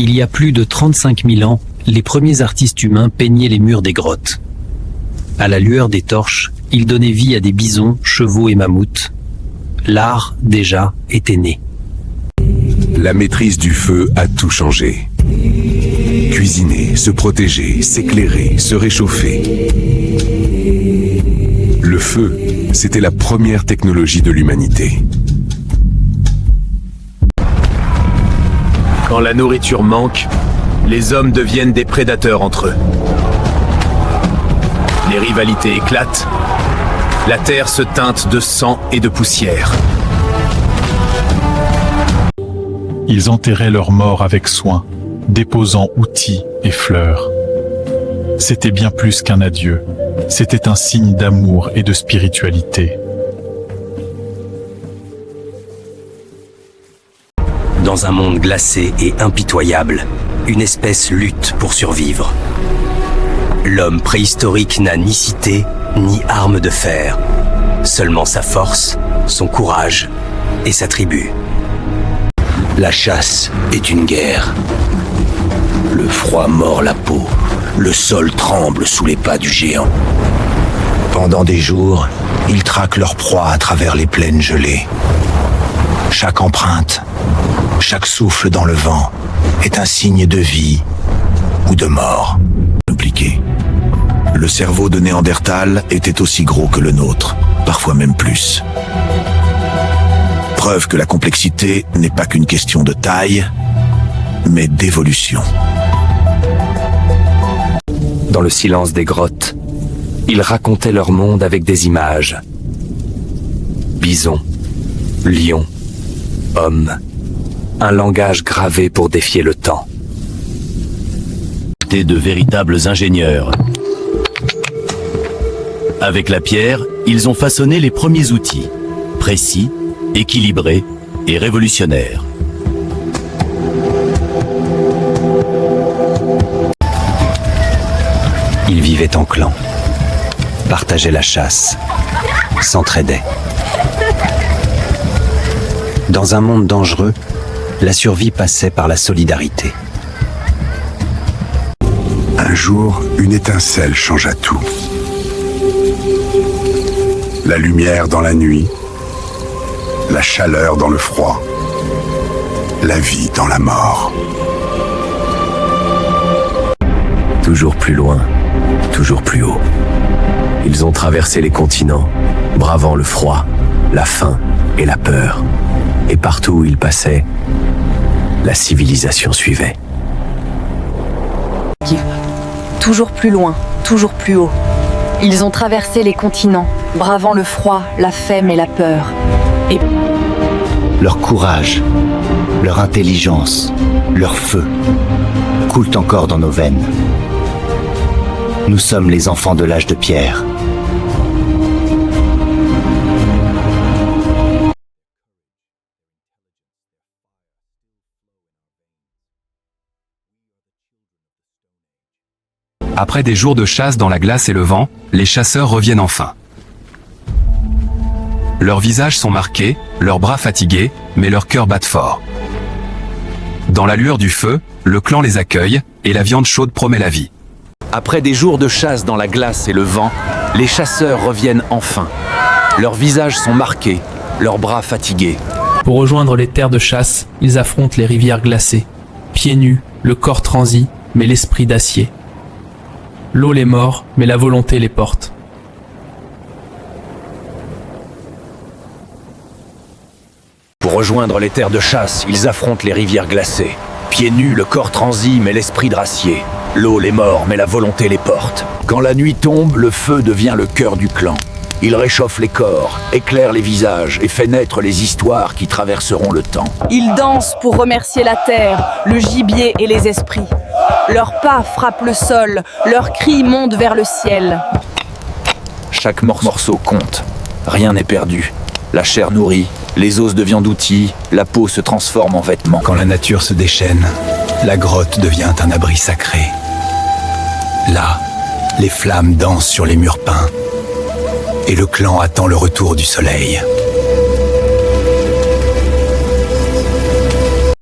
Il y a plus de 35 000 ans, les premiers artistes humains peignaient les murs des grottes. À la lueur des torches, ils donnaient vie à des bisons, chevaux et mammouths. L'art, déjà, était né. La maîtrise du feu a tout changé. Cuisiner, se protéger, s'éclairer, se réchauffer. Le feu, c'était la première technologie de l'humanité. Quand la nourriture manque, les hommes deviennent des prédateurs entre eux. Les rivalités éclatent. La terre se teinte de sang et de poussière. Ils enterraient leurs morts avec soin, déposant outils et fleurs. C'était bien plus qu'un adieu, c'était un signe d'amour et de spiritualité. Dans un monde glacé et impitoyable, une espèce lutte pour survivre. L'homme préhistorique n'a ni cité, ni arme de fer, seulement sa force, son courage et sa tribu. La chasse est une guerre. Le froid mord la peau, le sol tremble sous les pas du géant. Pendant des jours, ils traquent leur proie à travers les plaines gelées. Chaque empreinte, chaque souffle dans le vent est un signe de vie ou de mort. Compliqué. Le cerveau de Néandertal était aussi gros que le nôtre, parfois même plus. Preuve que la complexité n'est pas qu'une question de taille, mais d'évolution. Dans le silence des grottes, ils racontaient leur monde avec des images. Bisons, lions, hommes, un langage gravé pour défier le temps. De véritables ingénieurs. Avec la pierre, ils ont façonné les premiers outils, précis, équilibrés et révolutionnaires. Ils vivaient en clan, partageaient la chasse, s'entraidaient. Dans un monde dangereux, la survie passait par la solidarité. Un jour, une étincelle changea tout. La lumière dans la nuit, la chaleur dans le froid, la vie dans la mort. Toujours plus loin, toujours plus haut. Ils ont traversé les continents, bravant le froid, la faim et la peur. Et partout où ils passaient, la civilisation suivait. Toujours plus loin, toujours plus haut. Ils ont traversé les continents, bravant le froid, la faim et la peur. Et Leur courage, leur intelligence, leur feu coulent encore dans nos veines. Nous sommes les enfants de l'âge de pierre. Après des jours de chasse dans la glace et le vent, les chasseurs reviennent enfin. Leurs visages sont marqués, leurs bras fatigués, mais leurs cœurs battent fort. Dans la lueur du feu, le clan les accueille, et la viande chaude promet la vie. Après des jours de chasse dans la glace et le vent, les chasseurs reviennent enfin. Leurs visages sont marqués, leurs bras fatigués. Pour rejoindre les terres de chasse, ils affrontent les rivières glacées. Pieds nus, le corps transi, mais l'esprit d'acier. L'eau les mord, mais la volonté les porte. Pour rejoindre les terres de chasse, ils affrontent les rivières glacées. Pieds nus, le corps transi, mais l'esprit dracier. L'eau les mord, mais la volonté les porte. Quand la nuit tombe, le feu devient le cœur du clan. Il réchauffe les corps, éclaire les visages et fait naître les histoires qui traverseront le temps. ils dansent pour remercier la terre, le gibier et les esprits. Leurs pas frappent le sol, leurs cris montent vers le ciel. Chaque morceau compte. Rien n'est perdu. La chair nourrit, les os deviennent outils, la peau se transforme en vêtements. Quand la nature se déchaîne, la grotte devient un abri sacré. Là, les flammes dansent sur les murs peints. Et le clan attend le retour du soleil.